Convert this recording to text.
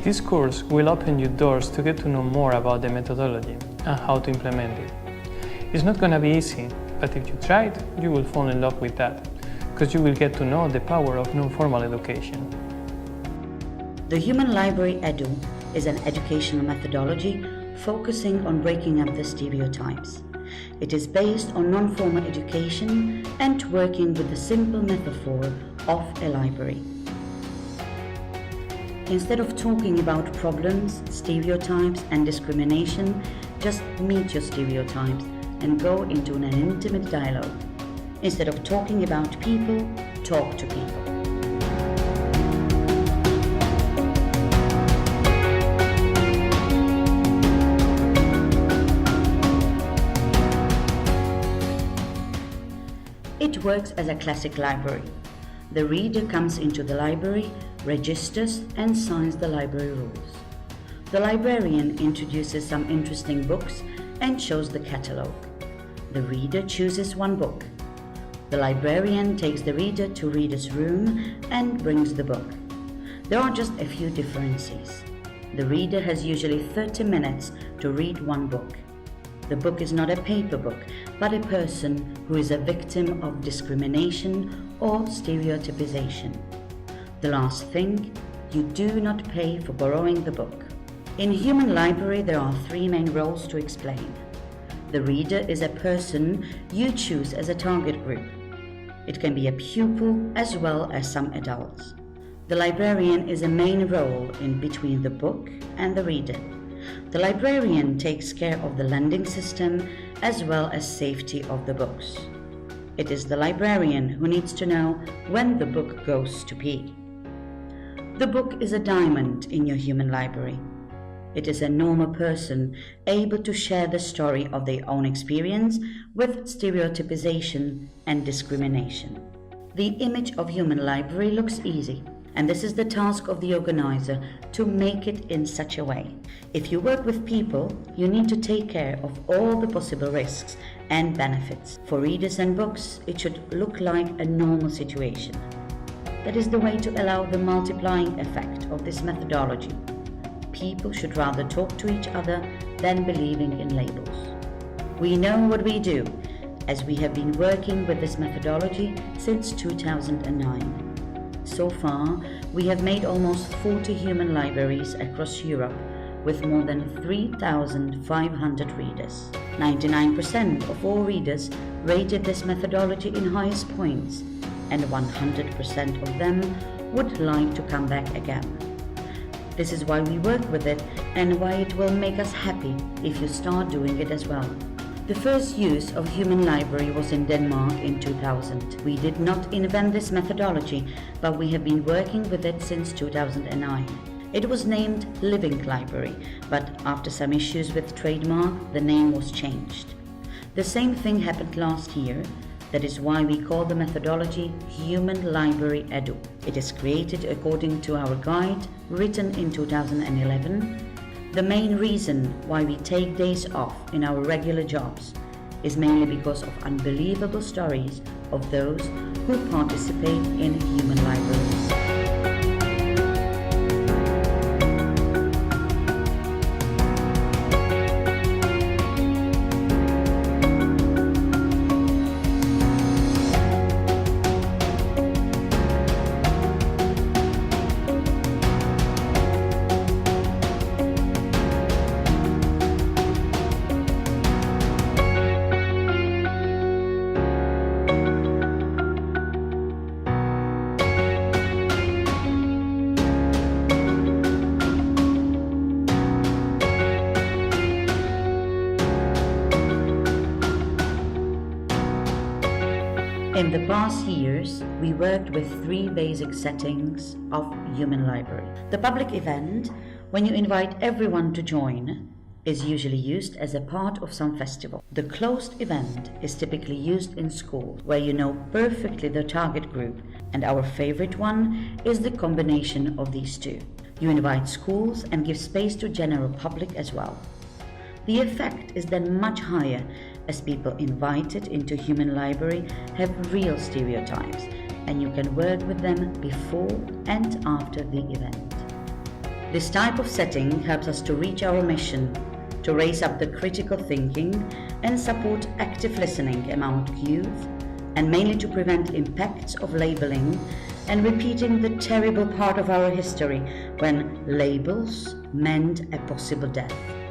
This course will open you doors to get to know more about the methodology and how to implement it. It's not gonna be easy, but if you try it, you will fall in love with that, because you will get to know the power of non-formal education. The Human Library Edu is an educational methodology focusing on breaking up the stereotypes. It is based on non-formal education and working with the simple metaphor of a library. Instead of talking about problems, stereotypes and discrimination, just meet your stereotypes and go into an intimate dialogue. Instead of talking about people, talk to people. It works as a classic library. The reader comes into the library, registers and signs the library rules. The librarian introduces some interesting books and shows the catalogue. The reader chooses one book. The librarian takes the reader to reader's room and brings the book. There are just a few differences. The reader has usually 30 minutes to read one book. The book is not a paper book, but a person who is a victim of discrimination or stereotypization. The last thing, you do not pay for borrowing the book. In Human Library, there are three main roles to explain. The reader is a person you choose as a target group. It can be a pupil as well as some adults. The librarian is a main role in between the book and the reader. The librarian takes care of the lending system as well as safety of the books. It is the librarian who needs to know when the book goes to pee. The book is a diamond in your human library. It is a normal person able to share the story of their own experience with stereotypization and discrimination. The image of Human Library looks easy, and this is the task of the organizer to make it in such a way. If you work with people, you need to take care of all the possible risks and benefits. For readers and books, it should look like a normal situation. That is the way to allow the multiplying effect of this methodology. People should rather talk to each other than believing in labels. We know what we do, as we have been working with this methodology since 2009. So far, we have made almost 40 human libraries across Europe with more than 3,500 readers. 99% of all readers rated this methodology in highest points, and 100% of them would like to come back again. This is why we work with it and why it will make us happy if you start doing it as well. The first use of Human Library was in Denmark in 2000. We did not invent this methodology, but we have been working with it since 2009. It was named Living Library, but after some issues with trademark, the name was changed. The same thing happened last year. That is why we call the methodology Human Library Edu. It is created according to our guide, written in 2011. The main reason why we take days off in our regular jobs is mainly because of unbelievable stories of those who participate in human libraries. In the past years, we worked with three basic settings of Human Library. The public event, when you invite everyone to join, is usually used as a part of some festival. The closed event is typically used in school, where you know perfectly the target group, and our favorite one is the combination of these two. You invite schools and give space to general public as well. The effect is then much higher, as people invited into Human Library have real stereotypes, and you can work with them before and after the event. This type of setting helps us to reach our mission, to raise up the critical thinking and support active listening among youth, and mainly to prevent impacts of labeling and repeating the terrible part of our history when labels meant a possible death.